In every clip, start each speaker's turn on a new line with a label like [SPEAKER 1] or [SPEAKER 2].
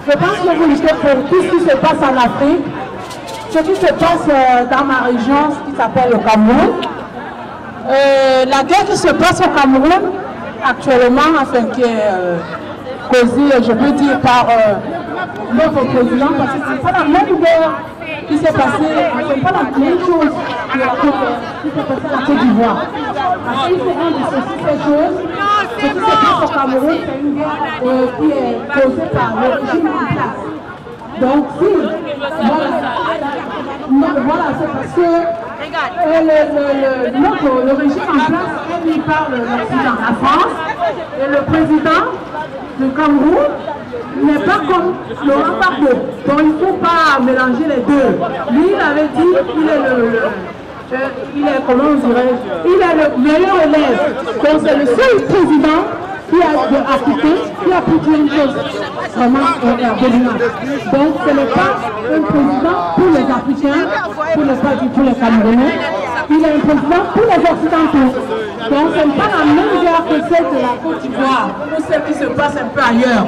[SPEAKER 1] Je pense que vous luttez pour tout ce qui se passe en Afrique, ce qui se passe dans ma région, ce qui s'appelle le Cameroun. La guerre qui se passe au Cameroun, actuellement, enfin, qui est causée, je peux dire, par notre président, parce que ce n'est pas la même guerre qui s'est passée, ce n'est pas la même chose qui s'est passée à la Côte d'Ivoire. Parce qu'il faut rendre ceci ces choses. Ce qui se passe au Cameroun, c'est une guerre qui est causée par le régime en place. Donc, si, voilà, c'est parce que le régime en place est mis par l'Occident, la France, et le président du Cameroun n'est pas comme Laurent Gbagbo. Donc il ne faut pas mélanger les deux. Lui, il avait dit qu'il est comment on dirait, il est le meilleur élève. Donc c'est le seul président qui a appliqué, qui a appliqué une chose vraiment abominable. Donc ce n'est pas un président pour les Africains, pour les Camerounais. Il est un président pour les Occidentaux. Donc ce n'est pas la même guerre que celle de la Côte d'Ivoire, ou celle qui se passe un peu ailleurs.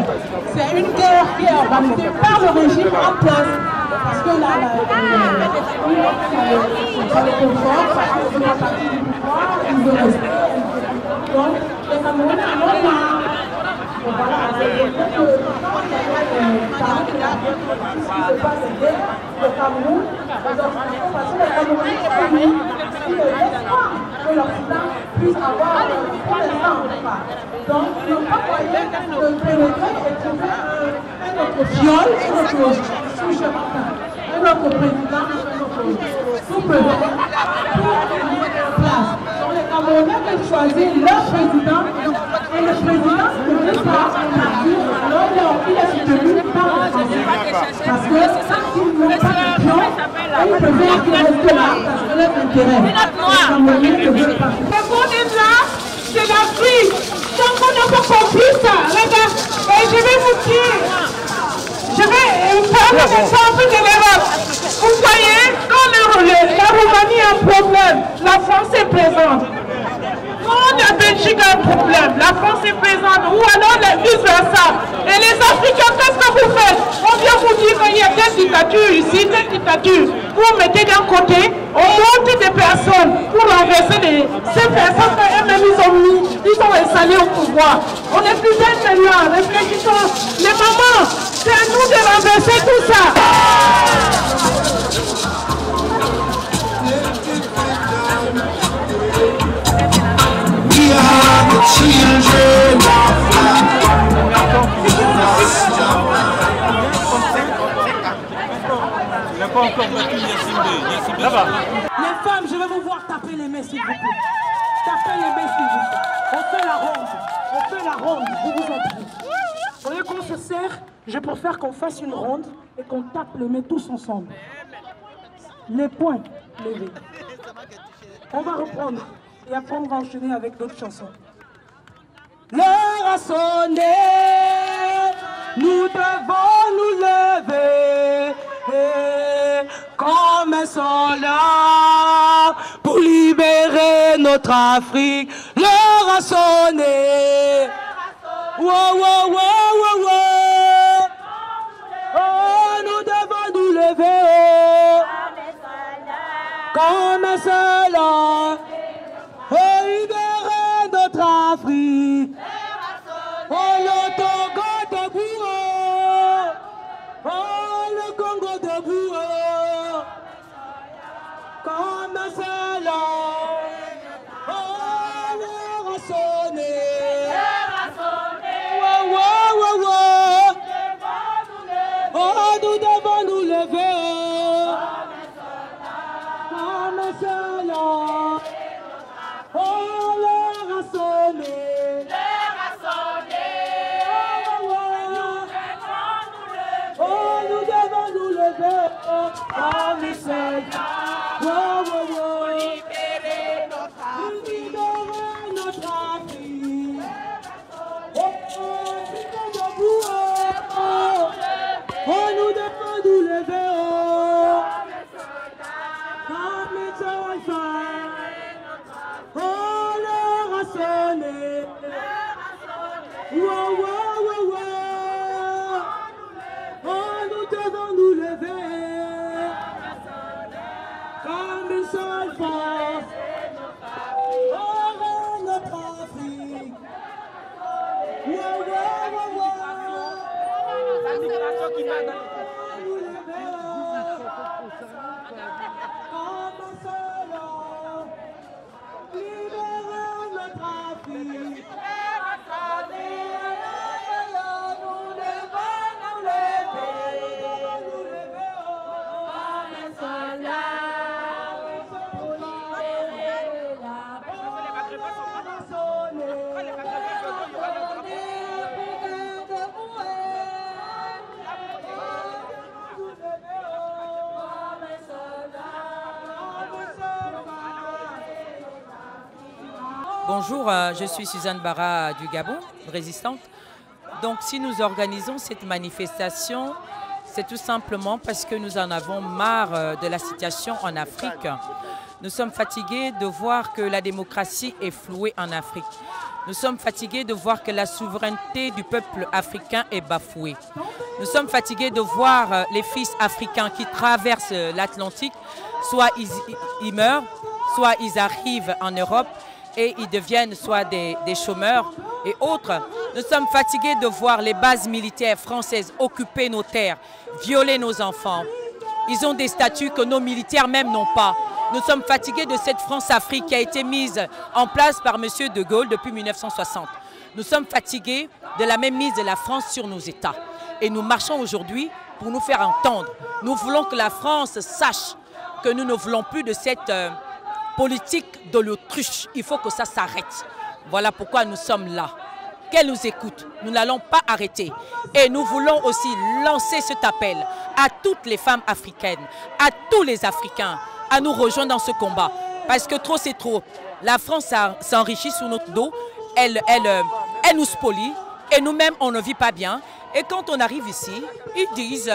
[SPEAKER 1] C'est une guerre qui est organisée par le régime en place. Parce que là, le confort, parce que c'est la partie du pouvoir, ils veulent rester. Donc, les Camerounais en ont marre. Et voilà, c'est le fait que ce qui se passe au Cameroun, les Occidentaux, parce que les Camerounais sont unis, ils ne laissent pas que l'Occident puisse avoir pour l'instant. Donc, ils n'ont pas moyen de pénétrer et trouver un autre viol, un autre sous-chemin, un autre président, un autre sous-président pour mettre en place. Donc, les Camerounais veulent choisir leur président et le président ne veut pas partir, alors il est soutenu par le Français. Parce que s'ils n'ont pas de pion, ils préfèrent qu'ils restent là parce que leur intérêt. Les Camerounais ne veulent pas. Le monde est là, c'est l'Afrique. Donc on n'a pas compris ça, regarde, et je vais vous dire, je vais prendre l'exemple de l'Europe. Vous voyez, quand la Roumanie a un problème, la France est présente. Quand la Belgique a un problème, la France est présente, ou alors vice-versa. Et les Africains, qu'est-ce que vous faites? On vient vous dire qu'il y a telle dictature ici, telle dictature. Vous mettez d'un côté, on monte des personnes pour renverser ces personnes qu'eux-mêmes ils ont installées au pouvoir. On est plus jeunes maintenant, réfléchissons. Les mamans, c'est à nous de renverser tout ça. We are the children of Les femmes, je vais vous voir taper les mains s'il vous plaît. Tapez les mains s'il vous plaît. On fait la ronde. On fait la ronde, je vous en prie. Au lieu qu'on se serre, je préfère qu'on fasse une ronde et qu'on tape les mains tous ensemble. Les poings levés. On va reprendre et après on va enchaîner avec d'autres chansons. L'heure a sonné, nous devons nous lever comme un soldat pour libérer notre Afrique. L'heure a sonné. Wow, wow, wow, wow, wow. Oh, nous devons nous lever comme un soldat pour libérer notre Afrique. Oh, le Togo debout, oh, le Congo debout, comme un soldat. Oh, l'heure a sonné. Oh, oh, oh, oh. Oh, nous devons nous lever comme un soldat.
[SPEAKER 2] Bonjour, je suis Suzanne Bara du Gabon, résistante. Donc si nous organisons cette manifestation, c'est tout simplement parce que nous en avons marre de la situation en Afrique. Nous sommes fatigués de voir que la démocratie est flouée en Afrique. Nous sommes fatigués de voir que la souveraineté du peuple africain est bafouée. Nous sommes fatigués de voir les fils africains qui traversent l'Atlantique, soit ils meurent, soit ils arrivent en Europe et ils deviennent soit des chômeurs et autres. Nous sommes fatigués de voir les bases militaires françaises occuper nos terres, violer nos enfants. Ils ont des statuts que nos militaires même n'ont pas. Nous sommes fatigués de cette France-Afrique qui a été mise en place par M. De Gaulle depuis 1960. Nous sommes fatigués de la même mise de la France sur nos États. Et nous marchons aujourd'hui pour nous faire entendre. Nous voulons que la France sache que nous ne voulons plus de cette politique de l'autruche. Il faut que ça s'arrête. Voilà pourquoi nous sommes là. Qu'elle nous écoute. Nous n'allons pas arrêter. Et nous voulons aussi lancer cet appel à toutes les femmes africaines, à tous les Africains, à nous rejoindre dans ce combat. Parce que trop c'est trop. La France s'enrichit sous notre dos. Elle nous spolie. Et nous-mêmes, on ne vit pas bien. Et quand on arrive ici, ils disent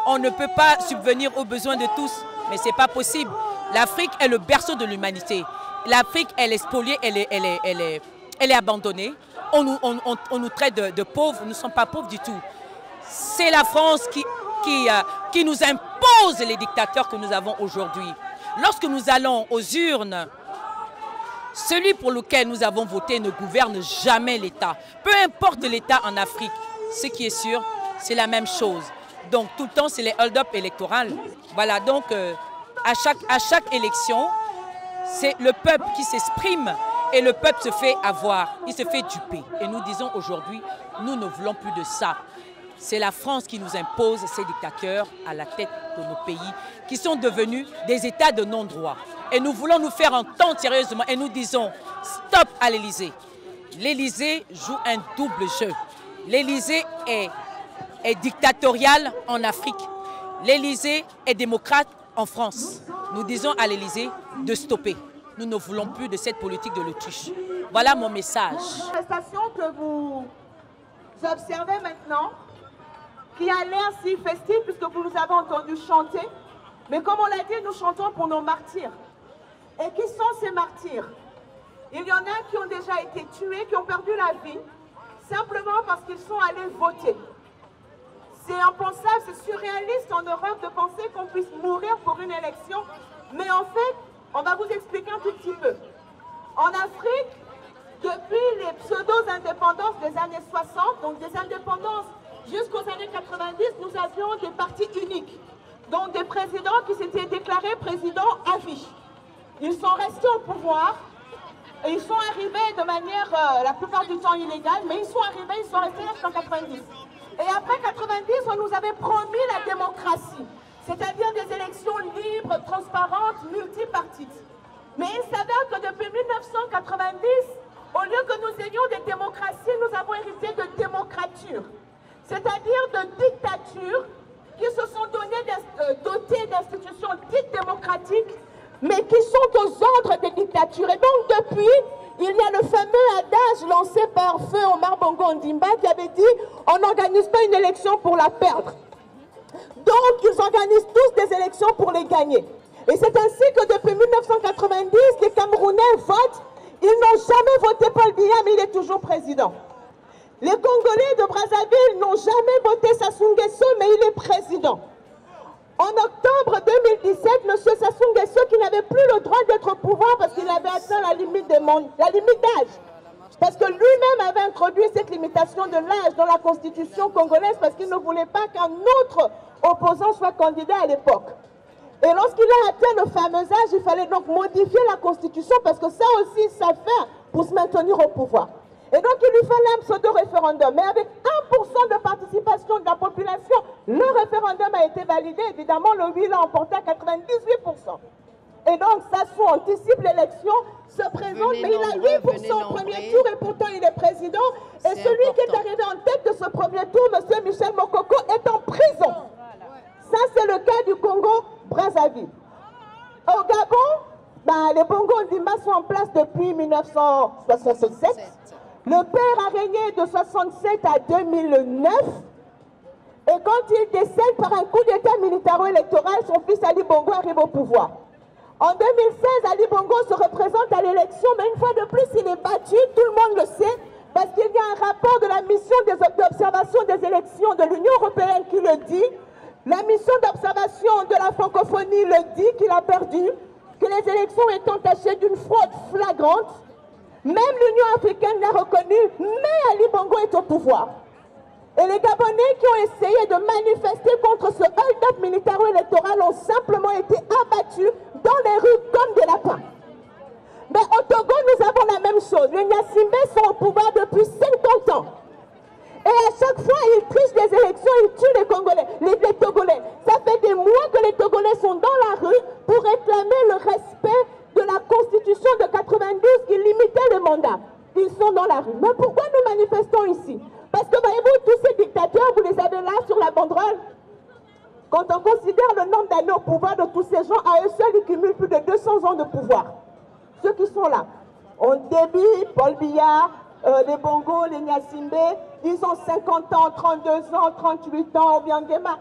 [SPEAKER 2] on ne peut pas subvenir aux besoins de tous. Mais ce n'est pas possible. L'Afrique est le berceau de l'humanité. L'Afrique, elle est spoliée, elle est abandonnée. On nous traite de pauvres. Nous ne sommes pas pauvres du tout. C'est la France qui nous impose les dictateurs que nous avons aujourd'hui. Lorsque nous allons aux urnes, celui pour lequel nous avons voté ne gouverne jamais l'État. Peu importe l'État en Afrique, ce qui est sûr, c'est la même chose. Donc tout le temps, c'est les hold-up électoraux. Voilà, donc à chaque élection, c'est le peuple qui s'exprime et le peuple se fait avoir, il se fait duper. Et nous disons aujourd'hui, nous ne voulons plus de ça. C'est la France qui nous impose ces dictateurs à la tête de nos pays qui sont devenus des États de non-droit. Et nous voulons nous faire entendre sérieusement et nous disons stop à l'Élysée. L'Élysée joue un double jeu. L'Élysée est dictatorial en Afrique. L'Élysée est démocrate en France. Nous disons à l'Élysée de stopper. Nous ne voulons plus de cette politique de l'autruche. Voilà mon message.
[SPEAKER 1] La manifestation que vous observez maintenant, qui a l'air si festive puisque vous nous avez entendu chanter, mais comme on l'a dit, nous chantons pour nos martyrs. Et qui sont ces martyrs? Il y en a qui ont déjà été tués, qui ont perdu la vie, simplement parce qu'ils sont allés voter. C'est impensable, c'est surréaliste en Europe de penser qu'on puisse mourir pour une élection. Mais en fait, on va vous expliquer un tout petit peu. En Afrique, depuis les pseudo-indépendances des années 60, donc des indépendances jusqu'aux années 90, nous avions des partis uniques. Donc des présidents qui s'étaient déclarés présidents à vie. Ils sont restés au pouvoir et ils sont arrivés de manière, la plupart du temps illégale, mais ils sont arrivés, ils sont restés jusqu'en 90. Et après 90, on nous avait promis la démocratie, c'est-à-dire des élections libres, transparentes, multipartites. Mais il s'avère que depuis 1990, au lieu que nous ayons des démocraties, nous avons hérité de démocrature, c'est-à-dire de dictatures qui se sont dotées d'institutions dites démocratiques, mais qui sont aux ordres des dictatures. Et donc depuis, il y a le fameux adage lancé par Feu Omar Bongo Ondimba qui avait dit « on n'organise pas une élection pour la perdre ». Donc ils organisent tous des élections pour les gagner. Et c'est ainsi que depuis 1990, les Camerounais votent. Ils n'ont jamais voté Paul Biya, mais il est toujours président. Les Congolais de Brazzaville n'ont jamais voté Sassou Nguesso, mais il est président. En octobre 2017, M. Sassou Nguesso, qui n'avait plus le droit d'être au pouvoir parce qu'il avait atteint la limite d'âge. Parce que lui-même avait introduit cette limitation de l'âge dans la constitution congolaise parce qu'il ne voulait pas qu'un autre opposant soit candidat à l'époque. Et lorsqu'il a atteint le fameux âge, il fallait donc modifier la constitution parce que ça aussi, ça fait pour se maintenir au pouvoir. Et donc il lui fallait un pseudo-référendum. Mais avec 1% de participation de la population, le référendum a été validé. Évidemment, le oui l'a emporté à 98%. Et donc Sassou anticipe l'élection, se présente, mais il a 8% au premier tour et pourtant il est président. Et celui qui est arrivé en tête de ce premier tour, M. Michel Mokoko, est en prison. Ça, c'est le cas du Congo-Brazzaville. Au Gabon, les Bongo Ondimba sont en place depuis 1967. Le père a régné de 1967 à 2009. Et quand il décède par un coup d'état militaro-électoral, son fils Ali Bongo arrive au pouvoir. En 2016, Ali Bongo se représente à l'élection, mais une fois de plus, il est battu, tout le monde le sait, parce qu'il y a un rapport de la mission d'observation des élections de l'Union européenne qui le dit. La mission d'observation de la francophonie le dit qu'il a perdu, que les élections étant entachées d'une fraude flagrante. Même l'Union africaine l'a reconnu, mais Ali Bongo est au pouvoir. Et les Gabonais qui ont essayé de manifester contre ce hold-up militaro-électoral ont simplement été abattus dans les rues comme des lapins. Mais au Togo, nous avons la même chose. Les Nyasimbe sont au pouvoir depuis 50 ans. Et à chaque fois, ils trichent des élections, ils tuent les Congolais, les Togolais. Ça fait des mois que les Togolais sont dans la rue pour réclamer le respect de la Constitution de 92 qui limitait les mandats. Ils sont dans la rue. Mais pourquoi nous manifestons ici? Parce que voyez-vous, tous ces dictateurs, vous les avez là sur la banderole. Quand on considère le nombre d'années au pouvoir de tous ces gens, à eux seuls, ils cumulent plus de 200 ans de pouvoir. Ceux qui sont là. On débit, Paul Biya, les Bongo, les Nyasimbe, ils ont 50 ans, 32 ans, 38 ans, Obiangema.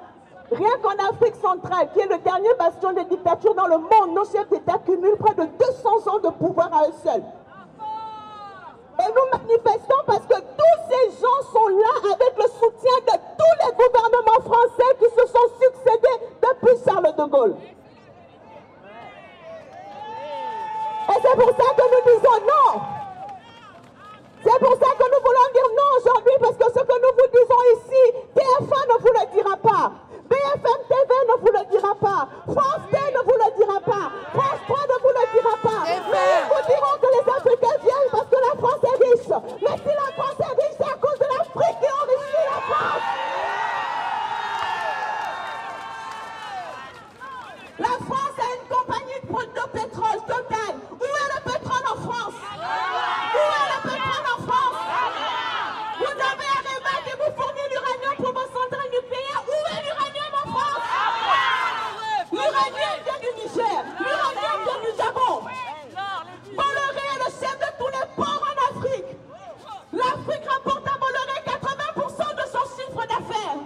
[SPEAKER 1] Rien qu'en Afrique centrale, qui est le dernier bastion des dictatures dans le monde, nos chefs d'État cumulent près de 200 ans de pouvoir à eux seuls. Et nous manifestons parce que tous ces gens sont là avec le soutien de tous les gouvernements français qui se sont succédés depuis Charles de Gaulle. Et c'est pour ça que nous disons non. C'est pour ça que nous voulons dire non aujourd'hui, parce que ce que nous vous disons ici, TF1 ne vous le dira pas. BFM TV ne vous le dira pas. France T ne vous le dira pas. France 3 ne vous le dira pas. Mais nous vous dirons que les Africains viennent parce que la France est riche. Mais si la France est riche, c'est à cause de l'Afrique qui enrichit la France. La France a une compagnie de pétrole totale. Où est le pétrole en France? Où est le pétrole en France? Vous avez Areva qui vous fournit l'uranium pour vos centrales nucléaires. Où est l'uranium en France? L'uranium vient du Niger. L'uranium vient du Gabon. Bolloré est le chef de tous les ports en Afrique. L'Afrique rapporte à Bolloré 80% de son chiffre d'affaires.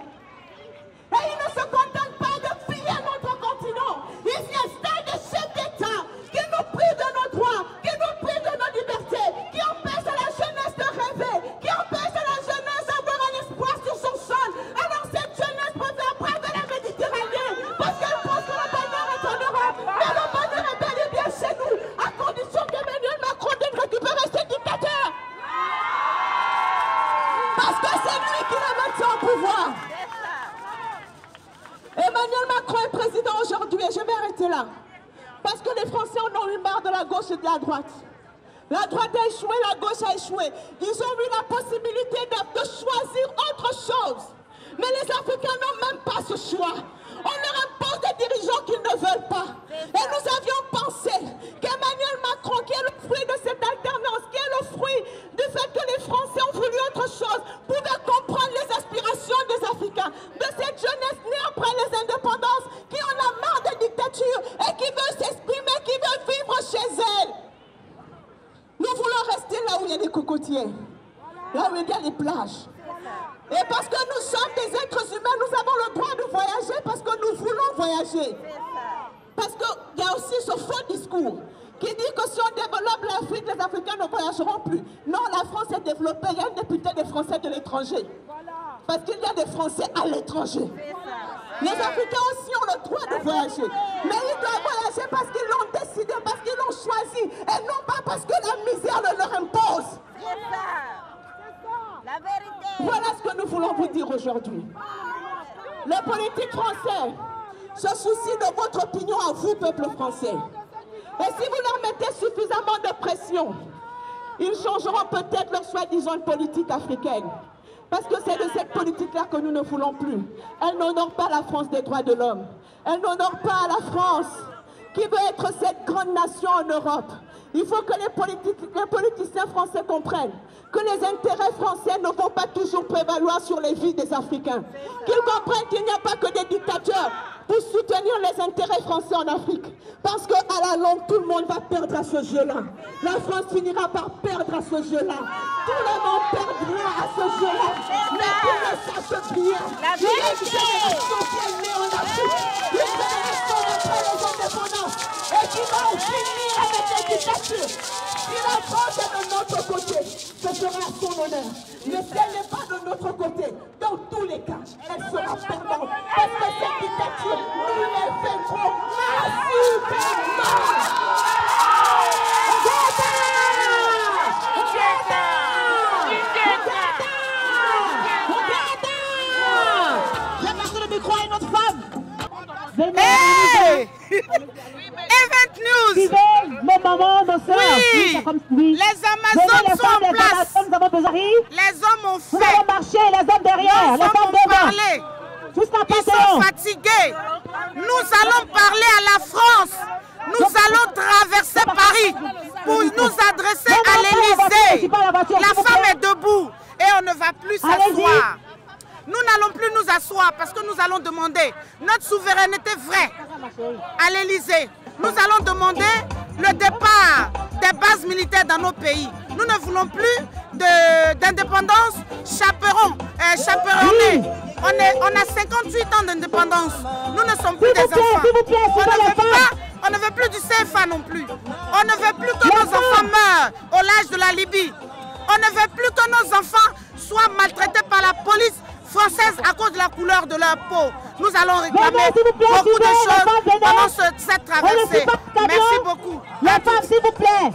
[SPEAKER 1] Et il ne se contente pas de piller notre continent. Il s'y installe des chefs d'État qui nous privent de nos droits, qui nous privent de nos libertés, qui empêchent à la jeunesse de rêver, qui empêchent à la jeunesse d'avoir un espoir sur son sol. Alors cette jeunesse préfère braver la Méditerranée parce qu'elle pense que le bonheur est en Europe. Mais le bonheur est bel et bien chez nous, à condition qu'Emmanuel Macron vienne récupérer ses dictateurs. Parce que c'est lui qui les maintient au pouvoir. Emmanuel Macron est président aujourd'hui et je vais arrêter là. Parce que les Français en ont eu marre de la gauche et de la droite. La droite a échoué, la gauche a échoué. Ils ont eu la possibilité de choisir autre chose. Mais les Africains n'ont même pas ce choix. On leur impose des dirigeants qu'ils ne veulent pas. Et nous avions pensé qu'Emmanuel Macron, qui est le fruit de cette alternance, qui est le fruit du fait que les Français ont voulu autre chose, pouvait comprendre les aspirations des Africains, de cette jeunesse née après les indépendances, qui en a marre de dictature et qui veut s'exprimer, qui veut vivre chez elle. Nous voulons rester là où il y a des cocotiers, là où il y a les plages. Et parce que nous sommes des êtres humains, nous avons le droit de voyager parce que nous voulons voyager. Parce qu'il y a aussi ce faux discours qui dit que si on développe l'Afrique, les Africains ne voyageront plus. Non, la France est développée, il y a un député des Français de l'étranger. Parce qu'il y a des Français à l'étranger. Les Africains aussi ont le droit de voyager. Mais ils doivent voyager parce qu'ils l'ont décidé, parce qu'ils l'ont choisi. Et non pas parce que la misère le leur impose.
[SPEAKER 3] La vérité.
[SPEAKER 1] Voilà ce que nous voulons vous dire aujourd'hui. Les politiques français se soucient de votre opinion à vous, peuple français. Et si vous leur mettez suffisamment de pression, ils changeront peut-être leur soi-disant politique africaine. Parce que c'est de cette politique-là que nous ne voulons plus. Elle n'honore pas la France des droits de l'homme. Elle n'honore pas la France qui veut être cette grande nation en Europe. Il faut que les politiciens français comprennent que les intérêts français ne vont pas toujours prévaloir sur les vies des Africains. Qu'ils comprennent qu'il n'y a pas que des dictateurs pour soutenir les intérêts français en Afrique. Parce qu'à la longue, tout le monde va perdre à ce jeu-là. La France finira par perdre à ce jeu-là. Tout le monde perdra à ce jeu-là. Mais qu'ils le sachent bien. Il y a une génération qui est née en Afrique. Une génération après les indépendances. Et qui va finir avec les dictatures. Si la France est de notre côté, ce sera son honneur. Mais si elle n'est pas de notre côté, dans tous les cas, elle sera perdante. Parce que cette dictature, nous les vaincrons massivement.
[SPEAKER 3] J'ai passé le micro à une autre femme.
[SPEAKER 4] Hey! Event News!
[SPEAKER 3] Mes mamans, nos soeurs.
[SPEAKER 4] Oui. Les Amazones sont en place.
[SPEAKER 3] Nous avons besoin.
[SPEAKER 4] Les hommes ont fait.
[SPEAKER 3] Nous allons marcher, les hommes derrière,
[SPEAKER 4] les
[SPEAKER 3] femmes
[SPEAKER 4] hommes ont parlé. Ils sont fatigués. Nous allons parler à la France. Nous allons traverser Paris pour nous adresser à l'Élysée. La femme est debout et on ne va plus s'asseoir. Nous n'allons plus nous asseoir parce que nous allons demander notre souveraineté vraie à l'Élysée. Nous allons demander le départ des bases militaires dans nos pays. Nous ne voulons plus d'indépendance chaperonnée. On a 58 ans d'indépendance. Nous ne sommes plus des enfants. On ne veut plus du CFA non plus. On ne veut plus que nos enfants meurent au large de la Libye. On ne veut plus que nos enfants soient maltraités par la police française à cause de la couleur de leur peau. Nous allons réclamer beaucoup de choses pendant cette traversée. Merci beaucoup.
[SPEAKER 3] La femme, s'il vous plaît.